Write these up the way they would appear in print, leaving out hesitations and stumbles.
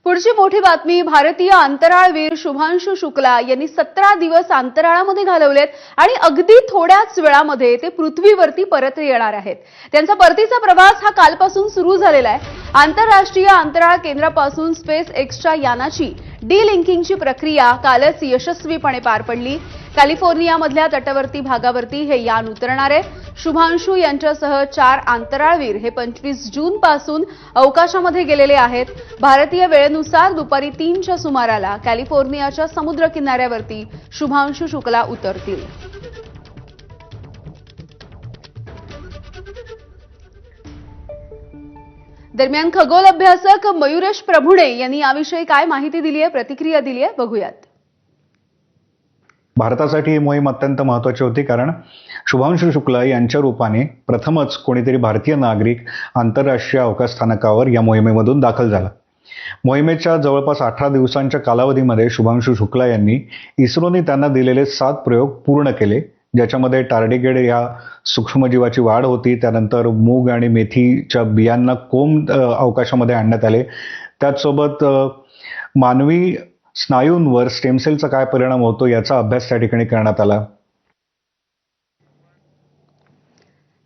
पुढची मोठी बातमी, भारतीय अंतराळवीर शुभांशु शुक्ला यांनी 17 दिवस अंतराळामध्ये घालवलेत आणि अगदी थोड्याच वेळामध्ये ते पृथ्वीवरती परत येणार आहेत। त्यांचा परतीचा प्रवास हा कालपासून सुरू झालेला आहे। आंतरराष्ट्रीय अंतराळ केंद्रापासून स्पेस एक्सच्या यानाची डी-लिंकिंगची प्रक्रिया कालच यशस्वीपणे पार पडली। कॅलिफोर्नियामधल्या तटवर्ती भागावरती हे यान उतरणार आहे। शुभांशु यांच्यासह 4 अंतराळवीर हे 25 जून पासून अवकाशामध्ये गेलेले आहेत। भारतीय वेळेनुसार दुपारी 3च्या सुमाराला कॅलिफोर्नियाच्या समुद्र किनाऱ्यावरती शुभांशु शुक्ला उतरतील। दरम्यान खगोल अभ्यासक मयुरेश प्रभुणे यांनी याविषयी काय माहिती दिली आहे, प्रतिक्रिया दिली आहे, बघूयात। भारतासाठी ही मोहीम अत्यंत महत्त्वाची होती, कारण शुभांशु शुक्ला यांच्या रूपाने प्रथमच कोणीतरी भारतीय नागरिक आंतरराष्ट्रीय अवकाश स्थानकावर या मोहिमेमधून दाखल झाला। मोहिमेच्या जवळपास 18 दिवसांच्या कालावधीमध्ये शुभांशु शुक्ला यांनी इस्रोने त्यांना दिलेले 7 प्रयोग पूर्ण केले, ज्याच्यामध्ये टार्डिग्रेड या सूक्ष्मजीवाची वाढ होती। त्यानंतर मूग आणि मेथीच्या बियांना कोंब अवकाशामध्ये आणण्यात आले। त्याचसोबत मानवी स्नायूंवर स्टेम सेलचा काय परिणाम होतो याचा अभ्यास त्या ठिकाणी करण्यात आला।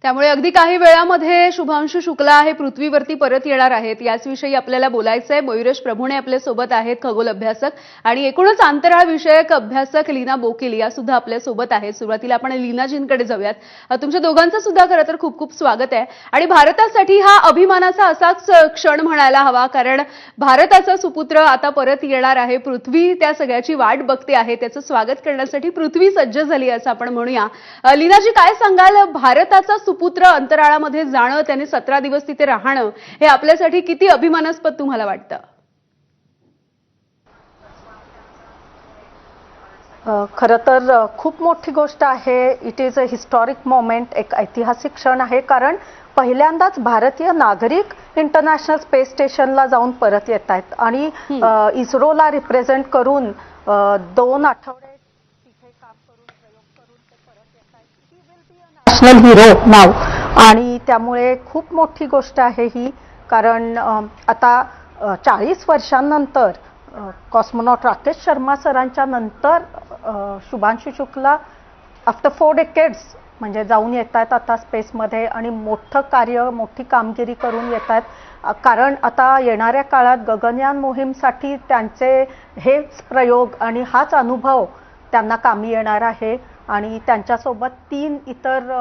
त्यामुळे अगदी काही वेळामध्ये शुभांशु शुक्ला हे पृथ्वीवरती परत येणार आहेत। याचविषयी आपल्याला बोलायचं आहे। मयुरेश प्रभुणे आपल्या सोबत आहेत, खगोल अभ्यासक आणि एकूणच अंतराळ विषयक अभ्यासक लीना बोकील या सुद्धा आपल्या सोबत आहेत। सुरुवातीला आपण लीनाजींकडे जाऊयात। तुमच्या दोघांचं सुद्धा खरं तर खूप खूप स्वागत आहे आणि भारतासाठी हा अभिमानाचा असाच क्षण म्हणायला हवा, कारण भारताचा सुपुत्र आता परत येणार आहे। पृथ्वी त्या सगळ्याची वाट बघते आहे, त्याचं स्वागत करण्यासाठी पृथ्वी सज्ज झाली असं आपण म्हणूया। लीनाजी, काय सांगाल, भारताचा सुपुत्र अंतराळामध्ये जाणं, त्याने 17 दिवस तिथे राहणं, हे आपल्यासाठी किती अभिमानास्पद तुम्हाला वाटतं? खरं तर खूप मोठी गोष्ट आहे। It is a historic moment, एक ऐतिहासिक क्षण आहे, कारण पहिल्यांदाच भारतीय नागरिक इंटरनॅशनल स्पेस स्टेशनला जाऊन परत येत आहेत आणि इस्रोला रिप्रेझेंट करून 2 आठवडे तिथे काम करून प्रयोग करून ते परत येत आहेत। He will be a national hero नाव, आणि त्यामुळे खूप मोठी गोष्ट आहे ही, कारण आता 40 वर्षांनंतर कॉस्मोनॉट राकेश शर्मा सरांच्या नंतर शुभांशु शुक्ला आफ्टर 4 डेकेड्स म्हणजे जाऊन येत आहेत आता स्पेसमध्ये आणि मोठं कार्य, मोठी कामगिरी करून येत आहेत। कारण आता येणाऱ्या काळात गगनयान मोहीमसाठी त्यांचे हेच प्रयोग आणि हाच अनुभव त्यांना कामी येणार आहे आणि त्यांच्यासोबत 3 इतर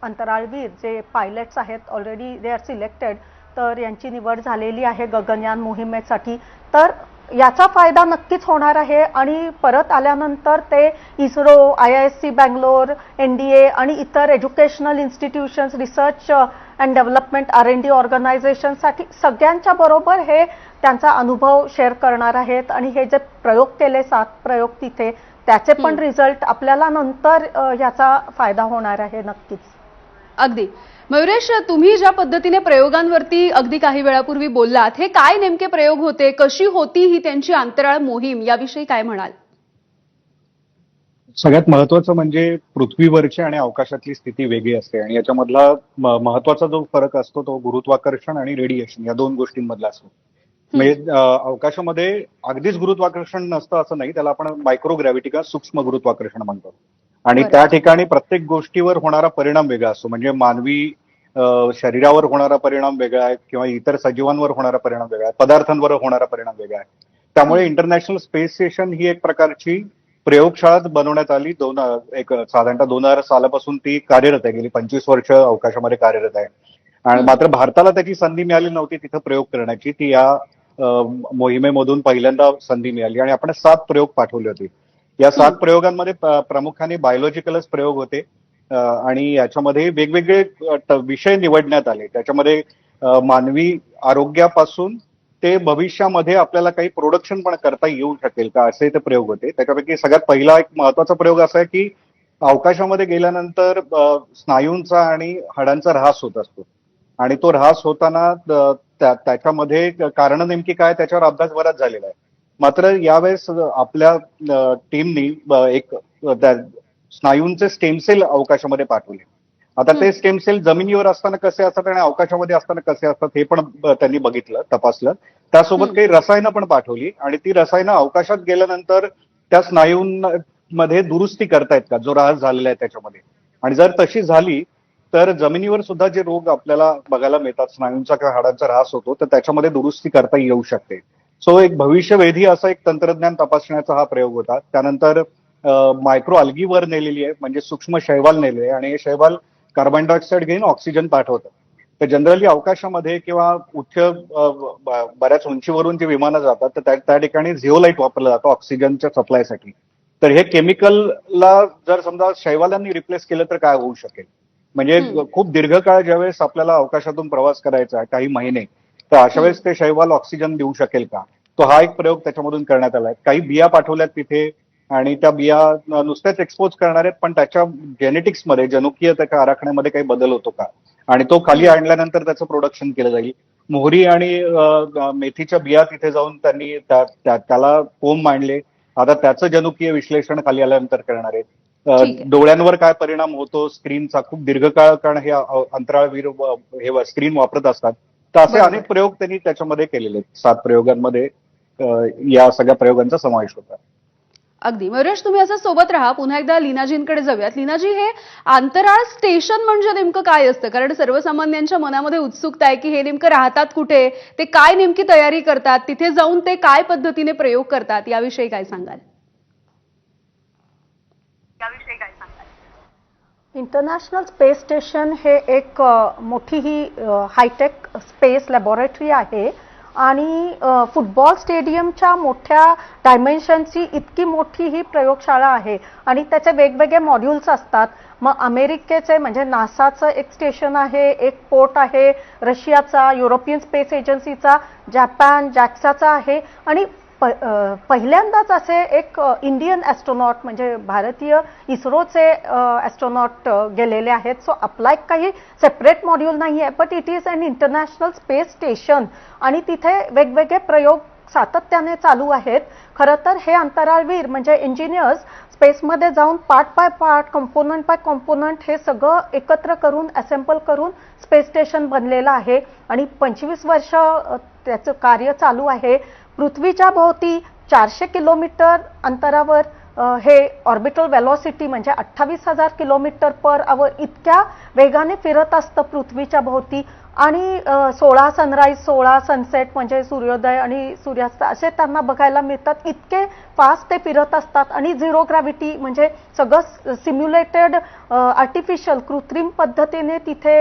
अंतराळवीर जे पायलट्स आहेत, ऑलरेडी दे आर सिलेक्टेड, तर यांची निवड झालेली आहे गगनयान मोहिमेसाठी। तर याचा फायदा नक्कीच होणार आहे आणि परत आल्यानंतर ते इस्रो, IISc बँगलोर, NDA आणि इतर educational institutions, research and development R&D ऑर्गनायझेशनसाठी सगळ्यांच्या बरोबर हे त्यांचा अनुभव शेअर करणार आहेत आणि हे जे प्रयोग केले 7 प्रयोग तिथे, त्याचे पण रिझल्ट आपल्याला नंतर याचा फायदा होणार आहे नक्कीच। अगदी मयुरेश, तुम्ही ज्या पद्धतीने प्रयोगांवरती अगदी काही वेळापूर्वी बोललात, हे काय नेमके प्रयोग होते, कशी होती ही त्यांची अंतराळ मोहीम, याविषयी काय म्हणाल? सगळ्यात महत्त्वाचं म्हणजे पृथ्वीवरची आणि अवकाशातली स्थिती वेगळी असते आणि याच्यामधला महत्त्वाचा जो फरक असतो तो गुरुत्वाकर्षण आणि रेडिएशन या 2 गोष्टींमधला असतो। म्हणजे अवकाशामध्ये अगदीच गुरुत्वाकर्षण नसतं असं नाही, त्याला आपण मायक्रोग्रॅव्हिटी किंवा सूक्ष्म गुरुत्वाकर्षण म्हणतो आणि त्या ठिकाणी प्रत्येक गोष्टीवर होणारा परिणाम वेगळा असतो। म्हणजे मानवी शरीरावर होणारा परिणाम वेगळा आहे किंवा इतर सजीवांवर होणारा परिणाम वेगळा आहे, पदार्थांवर होणारा परिणाम वेगळा आहे। त्यामुळे इंटरनॅशनल स्पेस स्टेशन ही एक प्रकारची प्रयोगशाळा बनवण्यात आली। साधारणतः 2000 सालापासून ती कार्यरत आहे, गेली 25 वर्ष अवकाशामध्ये कार्यरत आहे आणि मात्र भारताला त्याची संधी मिळाली नव्हती तिथं प्रयोग करण्याची। ती या मोहिमेमधून पहिल्यांदा संधी मिळाली आणि आपण 7 प्रयोग पाठवले होते। या 7 प्रयोगांमध्ये प्रामुख्याने बायोलॉजिकलच प्रयोग होते आणि याच्यामध्ये वेगवेगळे विषय निवडण्यात आले। त्याच्यामध्ये मानवी आरोग्यापासून ते भविष्यामध्ये आपल्याला काही प्रोडक्शन पण करता येऊ शकेल का, असे ते प्रयोग होते। त्याच्यापैकी सगळ्यात पहिला एक महत्त्वाचा प्रयोग असा आहे की अवकाशामध्ये गेल्यानंतर स्नायूंचा आणि हाडांचा ऱ्हास होत असतो आणि तो ऱ्हास होताना त्याच्यामध्ये कारण नेमकी काय त्याच्यावर अभ्यास बराच झालेला आहे। मात्र यावेळेस आपल्या टीमनी एक स्नायूंचे स्टेम सेल अवकाशामध्ये पाठवले आता ते स्टेम सेल जमिनीवर असताना कसे असतात आणि अवकाशामध्ये असताना कसे असतात हे पण त्यांनी बघितलं, तपासलं. त्यासोबत काही रसायनं पण पाठवली आणि ती रसायनं अवकाशात गेल्यानंतर त्या स्नायूंमध्ये दुरुस्ती करतायत का, जो ऱ्हास झालेला आहे त्याच्यामध्ये. आणि जर तशी झाली तर जमिनीवर सुद्धा जे रोग आपल्याला बघायला मिळतात, स्नायूंचा किंवा हाडांचा ऱ्हास होतो, तर त्याच्यामध्ये दुरुस्ती करता येऊ शकते. सो एक भविष्यवेधी असं एक तंत्रज्ञान तपासण्याचा हा प्रयोग होता. त्यानंतर मायक्रो अल्गीवर नेलेली आहे, म्हणजे सूक्ष्म शैवाल नेले आणि हे शैवाल कार्बन डायऑक्साईड घेऊन ऑक्सिजन पाठवतात. तर जनरली अवकाशामध्ये किंवा उच्च बऱ्याच उंचीवरून जे विमानं जातात तर त्या ठिकाणी झिओलाइट वापरलं जातं ऑक्सिजनच्या सप्लायसाठी. तर हे केमिकलला जर समजा शैवालांनी रिप्लेस केलं तर काय होऊ शकेल. म्हणजे खूप दीर्घकाळ ज्यावेळेस आपल्याला अवकाशातून प्रवास करायचा आहे, काही महिने, तर अशा वेळेस ते शैवाल ऑक्सिजन देऊ शकेल का, तो हा एक प्रयोग त्याच्यामधून करण्यात आलाय. काही बिया पाठवल्यात तिथे आणि त्या बिया नुसत्याच एक्सपोज करणार आहेत, पण त्याच्या जेनेटिक्समध्ये, जनुकीय त्याच्या आराखड्यामध्ये काही बदल होतो का, आणि तो खाली आणल्यानंतर त्याचं प्रोडक्शन केलं जाईल. मोहरी आणि मेथीच्या बिया तिथे जाऊन त्यांनी त्याला कोंब मांडले. आता त्याचं जनुकीय विश्लेषण खाली आल्यानंतर करणार आहेत. ठीक आहे. डोळ्यांवर काय परिणाम होतो स्क्रीनचा, खूप दीर्घकाळ, कारण हे अंतराळवीर हे स्क्रीन वापरत असतात. तर असे बरोबर. अनेक प्रयोग त्यांनी त्याच्यामध्ये केलेले आहेत. 7 प्रयोगांमध्ये या सगळ्या प्रयोगांचा समावेश होता. अगदी. मयुरेश, तुम्ही असं सोबत राहा. पुन्हा एकदा लीनाजींकडे जाऊयात. लीनाजी, हे अंतराळ स्टेशन म्हणजे नेमकं काय असतं? कारण सर्वसामान्यांच्या मनामध्ये उत्सुकता आहे की हे नेमकं राहतात कुठे, ते काय नेमकी तयारी करतात, तिथे जाऊन ते काय पद्धतीने प्रयोग करतात, याविषयी काय सांगाल? इंटरनॅशनल स्पेस स्टेशन हे एक मोठी ही हायटेक स्पेस लॅबोरेटरी आहे आणि फुटबॉल स्टेडियमच्या मोठ्या डायमेन्शनची इतकी मोठी ही प्रयोगशाळा आहे आणि त्याचे वेगवेगळे मॉड्यूल्स असतात. मग अमेरिकेचे म्हणजे नासाचं एक स्टेशन आहे, एक पोर्ट आहे रशियाचा, युरोपियन स्पेस एजन्सीचा, जपान जॅक्साचा आहे आणि पहिल्यांदाच असे एक इंडियन ॲस्ट्रॉनॉट म्हणजे भारतीय इस्रोचे ॲस्ट्रॉनॉट गेलेले आहेत. सो आपला एक काही सेपरेट मॉड्यूल नाही आहे, but it is an international space station आणि तिथे वेगवेगळे प्रयोग सातत्याने चालू आहेत. खरं तर हे अंतराळवीर म्हणजे इंजिनियर्स स्पेसमध्ये जाऊन part by part, component by component हे सगळं एकत्र करून असेंबल करून स्पेस स्टेशन बनलेलं आहे आणि 25 वर्ष त्याचं कार्य चालू आहे. पृथ्वीच्या भोवती 400 किलोमीटर अंतरावर हे ऑर्बिटल वेलॉसिटी म्हणजे 28,000 किलोमीटर पर आवर इतक्या वेगाने फिरत असतं पृथ्वीच्या भोवती आणि 16 सनराईज 16 सनसेट म्हणजे सूर्योदय आणि सूर्यास्त असे त्यांना बघायला मिळतात. इतके फास्ट ते फिरत असतात आणि झिरो ग्रॅव्हिटी म्हणजे सगळं सिम्युलेटेड आर्टिफिशियल कृत्रिम पद्धतीने तिथे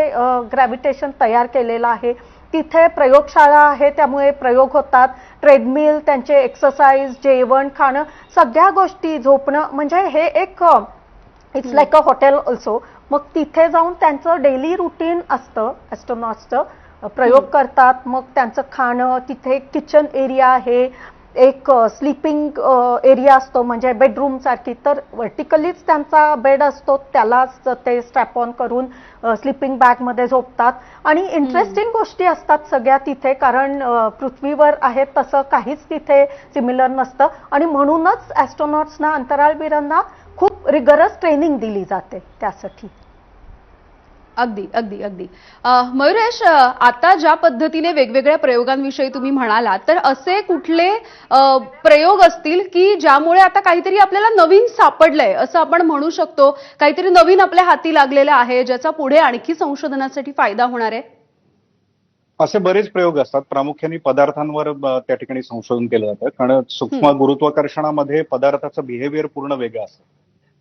ग्रॅव्हिटेशन तयार केलेलं आहे. तिथे प्रयोगशाळा आहे त्यामुळे प्रयोग होतात. ट्रेडमिल, त्यांचे एक्सरसाइज, जेवण, खाणं, सगळ्या गोष्टी, झोपणं म्हणजे हे एक it's like a hotel also. मग तिथे जाऊन त्यांचं डेली रुटीन असतं. ॲस्ट्रॉनॉट्सचं प्रयोग करतात, मग त्यांचं खाणं, तिथे किचन एरिया आहे, एक स्लीपिंग एरिया असतो म्हणजे बेडरूम सारखी, तर व्हर्टिकलीच त्यांचा बेड असतो, त्यालाच ते स्ट्रॅप ऑन करून स्लीपिंग बॅगमध्ये झोपतात. आणि इंटरेस्टिंग गोष्टी असतात सगळ्या तिथे, कारण पृथ्वीवर आहे तसं काहीच तिथे सिमिलर नसतं आणि म्हणूनच ॲस्ट्रॉनॉट्सना, अंतराळवीरांना खूप रिगरस ट्रेनिंग दिली जाते त्यासाठी. अगदी अगदी अगदी. मयुरेश, आता ज्या पद्धतीने वेगवेगळ्या प्रयोगांविषयी तुम्ही म्हणालात, तर असे कुठले प्रयोग असतील की ज्यामुळे आता काहीतरी आपल्याला नवीन सापडलंय असं आपण म्हणू शकतो, काहीतरी नवीन आपल्या हाती लागलेलं आहे ज्याचा पुढे आणखी संशोधनासाठी फायदा होणार आहे? असे बरेच प्रयोग असतात. प्रामुख्याने पदार्थांवर त्या ठिकाणी संशोधन केलं जातं, कारण सूक्ष्म गुरुत्वाकर्षणामध्ये पदार्थाचं बिहेवियर पूर्ण वेगळं असतं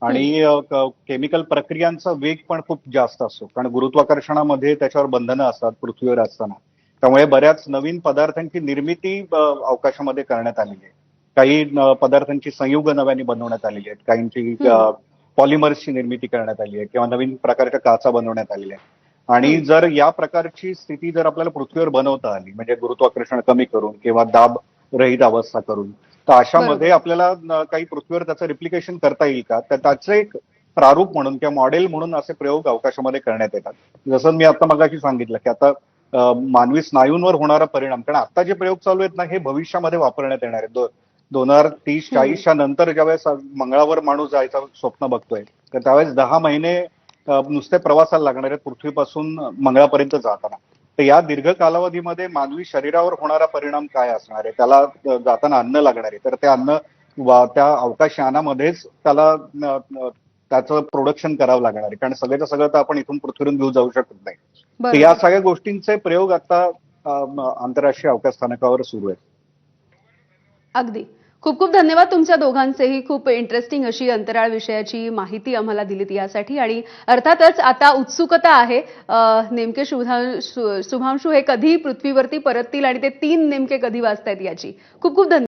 आणि केमिकल प्रक्रियांचा वेग पण खूप जास्त असतो, कारण गुरुत्वाकर्षणामध्ये त्याच्यावर बंधनं असतात पृथ्वीवर असताना. त्यामुळे बऱ्याच नवीन पदार्थांची निर्मिती अवकाशामध्ये करण्यात आलेली आहे. काही पदार्थांची संयुग नव्याने बनवण्यात आलेली आहेत, काहींची पॉलिमर्सची निर्मिती करण्यात आली आहे किंवा नवीन प्रकारच्या काचा बनवण्यात आलेल्या आहेत. आणि जर या प्रकारची स्थिती जर आपल्याला पृथ्वीवर बनवता आली, म्हणजे गुरुत्वाकर्षण कमी करून किंवा दाब रहित अवस्था करून, तर अशामध्ये आपल्याला काही पृथ्वीवर त्याचं रिप्लिकेशन करता येईल का, तर त्याचं एक प्रारूप म्हणून किंवा मॉडेल म्हणून असे प्रयोग अवकाशामध्ये करण्यात येतात. जसं मी आता मगाशी सांगितलं की आता मानवी स्नायूंवर होणारा परिणाम, कारण आता जे प्रयोग चालू आहेत ना, हे भविष्यामध्ये वापरण्यात येणार आहेत. 2030-40च्या नंतर ज्यावेळेस मंगळावर माणूस जायचं स्वप्न बघतोय, तर त्यावेळेस 10 महिने नुसते प्रवासाला लागणार आहेत पृथ्वीपासून मंगळापर्यंत जाताना. तर या दीर्घ कालावधीमध्ये मानवी शरीरावर होणारा परिणाम काय असणार आहे, त्याला जाताना अन्न लागणार आहे, तर ते अन्न त्या अवकाशयानामध्येच त्याला त्याचं प्रोडक्शन करावं लागणार आहे, कारण सगळ्याचं सगळं तर आपण इथून पृथ्वीवरून घेऊन जाऊ शकत नाही. तर बरोबर. या सगळ्या गोष्टींचे प्रयोग आता आंतरराष्ट्रीय अवकाश स्थानकावर सुरू आहेत. अगदी. खूप खूप धन्यवाद तुमच्या दोघांचेही. खूप इंटरेस्टिंग अशी अंतराळ विषयाची माहिती आम्हाला दिलीत यासाठी. आणि अर्थातच आता उत्सुकता आहे नेमके शुभांशू हे कधी पृथ्वीवरती परततील आणि ते 3 नेमके कधी वाजतायत याची. खूप खूप धन्यवाद.